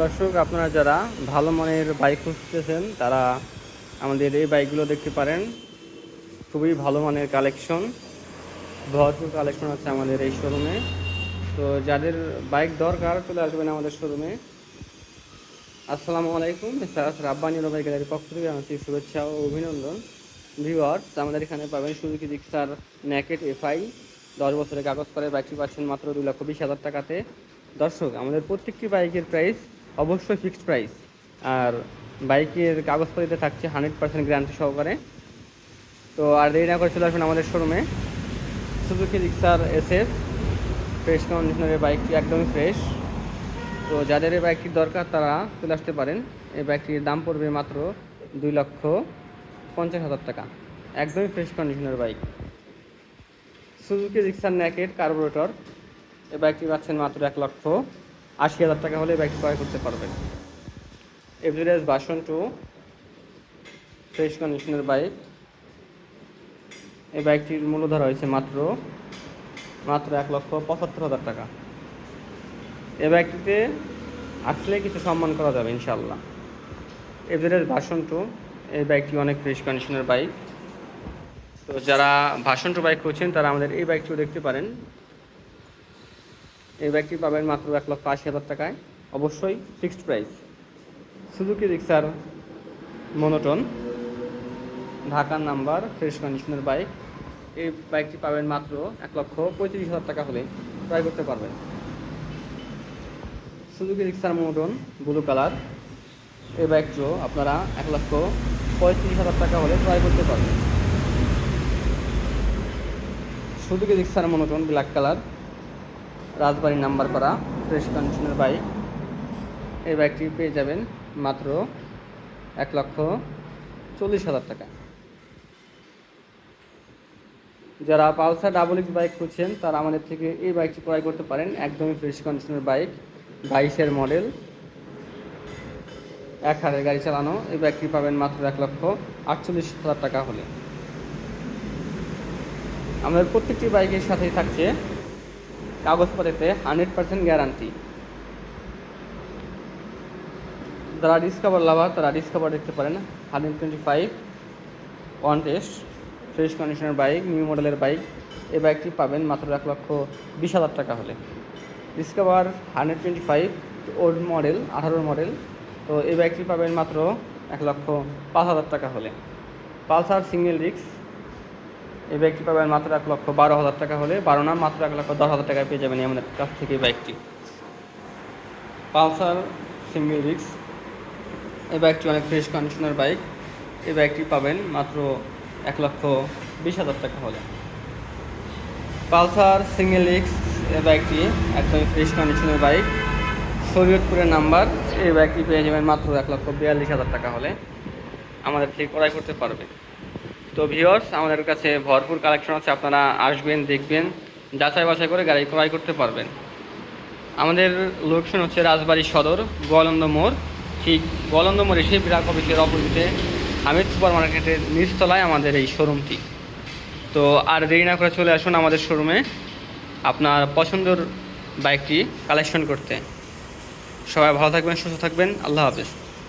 দর্শক, আপনারা যারা ভালো মানের বাইক খুঁজতেছেন তারা আমাদের এই বাইকগুলো দেখতে পারেন। খুবই ভালো মানের কালেকশন, ভরপুর কালেকশন আছে আমাদের এই শোরুমে। তো যাদের বাইক দরকার চলে আসবেন আমাদের শোরুমে। আসসালামু আলাইকুম, মিস্টার রাব্বানি রবাই গ্যালারির পক্ষ থেকে জানাচ্ছি শুভেচ্ছা ও অভিনন্দন। ভিউয়ার্স, আমাদের এখানে পাবেন সুজুকি জিক্সার নেকেড এফআই 10 বছরের কাগজ করে বাইকটি পাচ্ছেন মাত্র 2,20,000 টাকাতে। দর্শক, আমাদের প্রত্যেকটি বাইকের প্রাইস অবশ্যই ফিক্সড প্রাইস, আর বাইকের কাগজপত্রিতে থাকছে 100% গ্যারান্টি সহকারে। তো আর দেরি না করে চলে আসবেন আমাদের শোরুমে। সুজুকি জিক্সার এসএস ফ্রেশ কন্ডিশনের বাইকটি একদমই ফ্রেশ। তো যাদের এই বাইকটির দরকার তারা চলে আসতে পারেন। এই বাইকটির দাম পড়বে মাত্র 2,50,000 টাকা, একদমই ফ্রেশ কন্ডিশনের bike. Suzuki Gixxer naked carburettor এই বাইকটি পাচ্ছেন মাত্র 1,80,000 টাকা হলে এই বাইকটি ক্রয় করতে পারবেন। এভারেজ ভার্সন 2 ফ্রেশ কন্ডিশনের বাইক। এই বাইকটির মূল্য ধরা হয়েছে মাত্র 1,75,000 টাকা। এই বাইকটিতে আসলে কিছু সম্মান করা যাবে ইনশাল্লাহ। এভারেজ ভার্সন 2 এই বাইকটি অনেক ফ্রেশ কন্ডিশনের বাইক। তো যারা ভার্সন 2 বাইক খুঁজছেন তারা আমাদের এই বাইকটিও দেখতে পারেন। এই বাইকটি পাবেন মাত্র 1,80,000 টাকায়, অবশ্যই fixed price. Suzuki Gixxer monotone ঢাকার নাম্বার ফ্রেশ কন্ডিশনের বাইক। এই বাইকটি পাবেন মাত্র 1,35,000 টাকা হলে ক্রয় করতে পারবেন। Suzuki Gixxer monotone blue colour এই বাইকটিও আপনারা 1,35,000 টাকা হলে ক্রয় করতে পারবেন। Suzuki Gixxer monotone black colour Rajbari number করা ফ্রেশ কন্ডিশনের বাইক। এই বাইকটি পেয়ে যাবেন মাত্র 1,40,000 টাকা। যারা পালসার XXX বাইক খুঁজছেন তারা আমাদের থেকে এই বাইকটি ক্রয় করতে পারেন। একদমই ফ্রেশ কন্ডিশনের বাইক, 22-এর মডেল, 1 হাজার গাড়ি চালানো। এই বাইকটি পাবেন মাত্র 1,48,000 টাকা হলে। আমাদের প্রত্যেকটি বাইকের সাথেই থাকছে কাগজপত্রেতে 100% গ্যারান্টি। যারা ডিসকভার লাভার তারা ডিসকভার দেখতে পারেন। 125 ওয়ান টেস্ট ফ্রেশ কন্ডিশনের বাইক, নিউ মডেলের বাইক। এই বাইকটি পাবেন মাত্র 1,20,000 টাকা হলে। Discover 125 old model, 18 model. তো এই বাইকটি পাবেন মাত্র 1,05,000 টাকা হলে। পালসার সিঙ্গেল ডিস্ক এই বাইকটি পাবেন মাত্র 1,12,000 টাকা হলে। 12 না, মাত্র 1,10,000 টাকায় পেয়ে যাবেন আমাদের কাছ থেকে এই বাইকটি। পালসার সিঙ্গেল ডিস্ক এই বাইকটি অনেক ফ্রেশ কন্ডিশনের বাইক। এই বাইকটি পাবেন মাত্র 1,20,000 টাকা হলে। পালসার সিঙ্গেল ডিস্ক এই বাইকটি একদমই ফ্রেশ কন্ডিশনের বাইক, শরীয়তপুরের নাম্বার। এই বাইকটি পেয়ে যাবেন মাত্র 1,42,000 টাকা হলে আমাদের থেকে ক্রয় করতে পারবে। তো ভিউয়ার্স, আমাদের কাছে ভরপুর কালেকশন আছে, আপনারা আসবেন, দেখবেন, যাচাই বাছাই করে গাড়ি ক্রয় করতে পারবেন। আমাদের লোকেশন হচ্ছে রাজবাড়ী সদর, গোয়ালন্দ মোড়। ঠিক গোয়ালন্দ মোড় এসে বিরাট অফিসের অপোজিটে হামিদ সুপার মার্কেটের নিচতলায় আমাদের এই শোরুমটি। তো আর দেরি না করে চলে আসুন আমাদের শোরুমে আপনার পছন্দের বাইকটি কালেকশন করতে। সবাই ভালো থাকবেন, সুস্থ থাকবেন, আল্লাহ হাফেজ।